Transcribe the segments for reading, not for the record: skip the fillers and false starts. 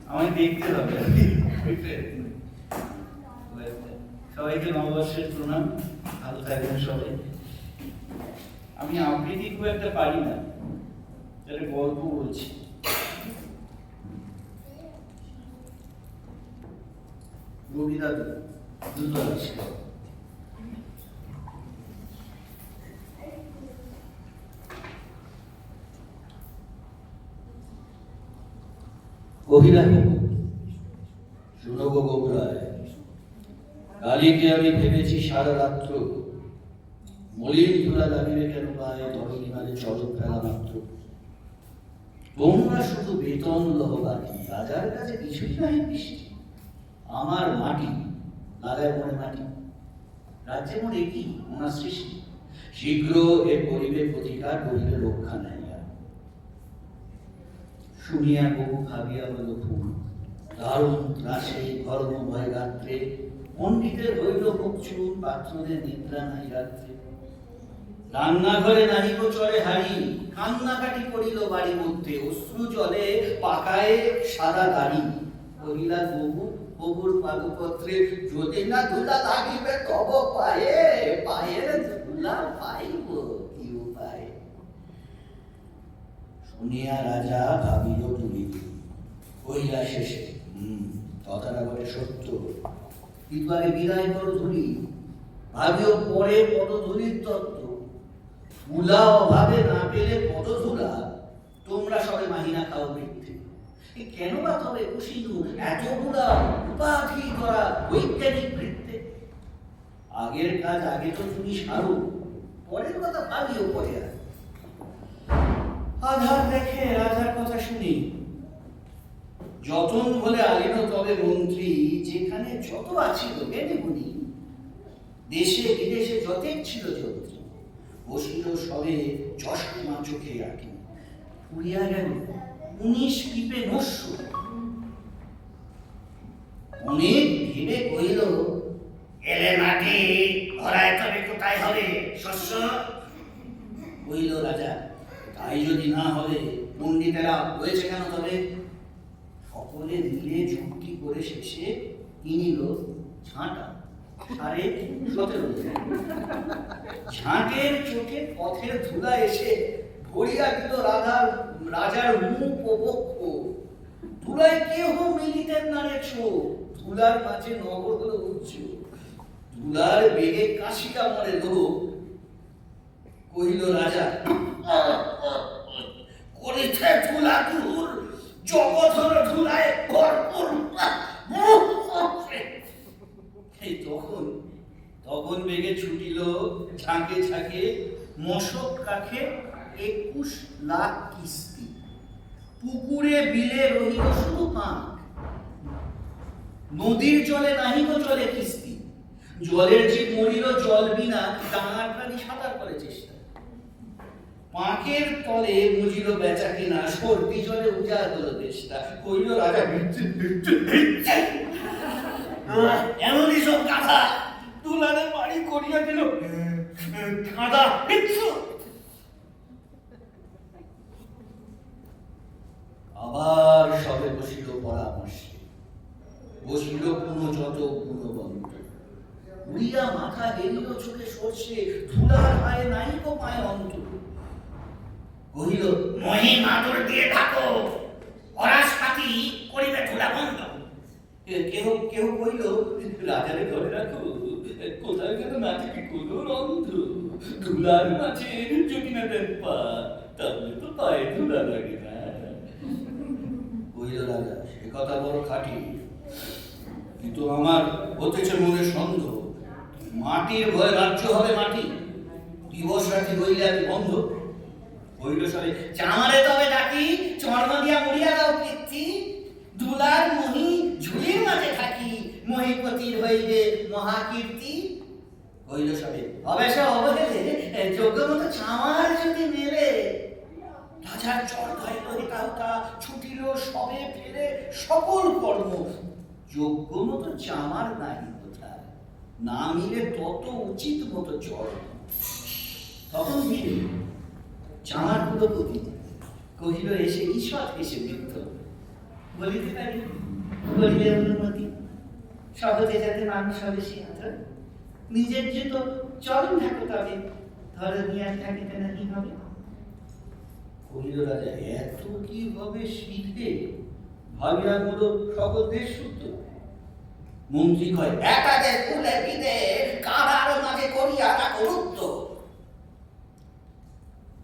আমায় দেখতে হবে। সবাইকে নববর্ষের প্রণাম, ভালো থাকবেন সবাই। আমি আবৃত্তি খুব একটা পারি না, তাহলে গল্প বলছি। রবিদা দুটো আছে। অভিরানী শুনো গো গৌরায়, কালীকে আমি ভেবেছি সারা রাত্র, মলিন ধুলা লাগিবে কেন পায়, ধরণী মানে চরক ফেলা মাত্র। তোমরা শুধু বেতন লহ বাকি, রাজার কাছে কিছুই নাই বৃষ্টি। আমার মাটি লাগায় মনে মাটি, রাজ্যে মনে কি ওনার সৃষ্টি। শীঘ্র এ করিবে প্রতিকার, করিবে রক্ষা নাই। শুনিয়া বহু ভাবিয়া হইল ফুল, দারুণ ত্রাসে ধর্ম ভয় রাত্রে। পণ্ডিতের হইল মুখ চুল, পাত্রদের নিদ্রা নাই রাত্রে। রান্নাঘরে নাহিব চলে হাড়ি, কান্নাকাটি করিল বাড়ি মধ্যে। অশ্রু জলে পাকায় সাদা দাড়ি, কহিলা বহু বহুর পাদপত্রে। যদি না ধুলা লাগিবে তব পায়ে, পায়ের ধুলা পাইব কি উপায়। শুনিয়া রাজা ভাবিল তুলিল, কহিলা শেষে কথাটা বটে সত্য। কিন্তু আগে বিদায় করো ধুলি, ভাবিও পরে পদধূলির তত্ত্ব। তুলা অভাবে না পেলে পদধূলা, তোমরা সবে মাহিনা খাও বৃদ্ধে। কেন বা তবে কুশিনু এতগুলা উপাধি করা বৈজ্ঞানিক বৃত্তে। আগের কাজ আগে তো তুমি সারো, পরের কথা ভাবিও পরে। আধার দেখে রাজার কথা শুনি, যতন বলে আলিন তবে মন্ত্রী। যেখানে যত আছিল জ্ঞানী গুণী, দেশে বিদেশে যতেক ছিল যন্ত্রী। বসিল সবে চশমা চোখে রাখি, উড়িয়া গেল 19 পিপে নস্য। অনেক ভেবে কইল, এলে মাটি ভরায় তবে কোথায় হবে শস্য। কইল রাজা, তাই যদি না হবে পণ্ডিতেরা হয়েছে কেন তবে। সকলে মিলে যুক্তি করে শেষে কিনিল ঝাঁটা 17.5। ঝাঁটের চোখে পথের ধুলা এসে ভরিয়া দিল রাজার মুখ ও বক্ষ। ধুলায় কেহ মিলিতেন না রে চোখ, ধুলার মাঝে নগর হলো উচ্চ। ধুলার বেগে কাশিয়া মরে লোক। কহিল রাজা, করিতে ধুলা দূর, জগৎ ধুলায় ভরপুর। তখন বেগে ছুটিল ঝাঁকে ঝাঁকে মশক কাখে 21 লাখ কিস্তি। পুকুরে বিলে রহিল শুধু পাঁক, নদীর জলে নাহিব চলে কিস্তি। জলের জীব মরিল জল বিনা, ডাঙার প্রাণী সাঁতার করে চেষ্টা। পাঁকের তলে বুঝিল বেচা কিনা, সর্দি জলে উজাড় হলো দেশটা। কইল রাজা, এমনই সব কথা তুলারে বাড়ি করিয়া দিল কাঁদা। আবার সবে বসিল পরামর্শে, বসিল পুনঃযত পুনঃবন্ত। উড়িয়া মাথা এলিল চোখে সর্ষে, ধুলার হায় নাইব পায় অন্ত। কহিল, মহি মাদুর দিয়ে থাকো, অরাসপাতি করিবে ধুলা বন্ধ। কেউ কইল, রাজারে ধরে রাখো, কোথায় গেল না থেকে কোনো রন্ধ। ধুলার মাঝে যদি না দেন পা, তাহলে তো পায়ে ধুলা লাগে না। কইল রাজা, সে কথা বড় খাঁটি, কিন্তু আমার হতেছে মনে সন্দেহ। মাটির ভয় রাজ্য হবে মাটি, দিবস রাতি হইলে আমি বন্ধ। হইল সবে, চামারে তবে ডাকি, চর্ম দিয়া মুড়িয়া দাও কীর্তি। ধুলার মহি ঝুলির মাঝে থাকি, মহিপতির হইবে মহাকীর্তি। হইল সবে, হবে সে অবহেলে, যোগ্য মতো চামার যদি মেলে। রাজার চর ধরে লহিতা হুতা, ছুটিল সবে ফেলে সকল কর্ম। যোগ্য মতো চামার নাই কোথায়, না মিলে তত উচিত মতো চর। তখন মিলে চামার কুলপতি কহিল এসে ঈষৎ এসে বৃদ্ধ, বলিতে পারি বলিলে অনুমতি সহজে যাতে মানুষ হবে সিংহ নিজের জুতো চরণ থাকো তবে ধরণী আর থাকিতে নাহি হবে। কহিল রাজা, এত কি হবে শীতে? ভাবিয়া বল সকল দেশ শুদ্ধ। মন্ত্রী কয়, একাদের কুলে বিদেশ কারার মাঝে করিয়া রাখো রুদ্ধ।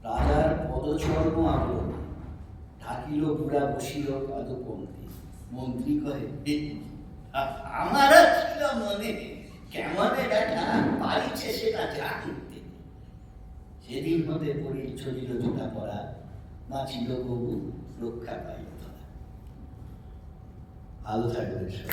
রাজার পদচর্ম আলো ঢাকিল বুড়া বসিল পাদপঙ্ক্তি। মন্ত্রী কয়, আমারও ছিল মনে কেমনে দেখা পারিছে সেটা জানতে। সেদিন হতে পড়ি চলিল জুতা পরা, বাঁচিল বহু রক্ষা পাইল তারা। ভালো থাকবে সব।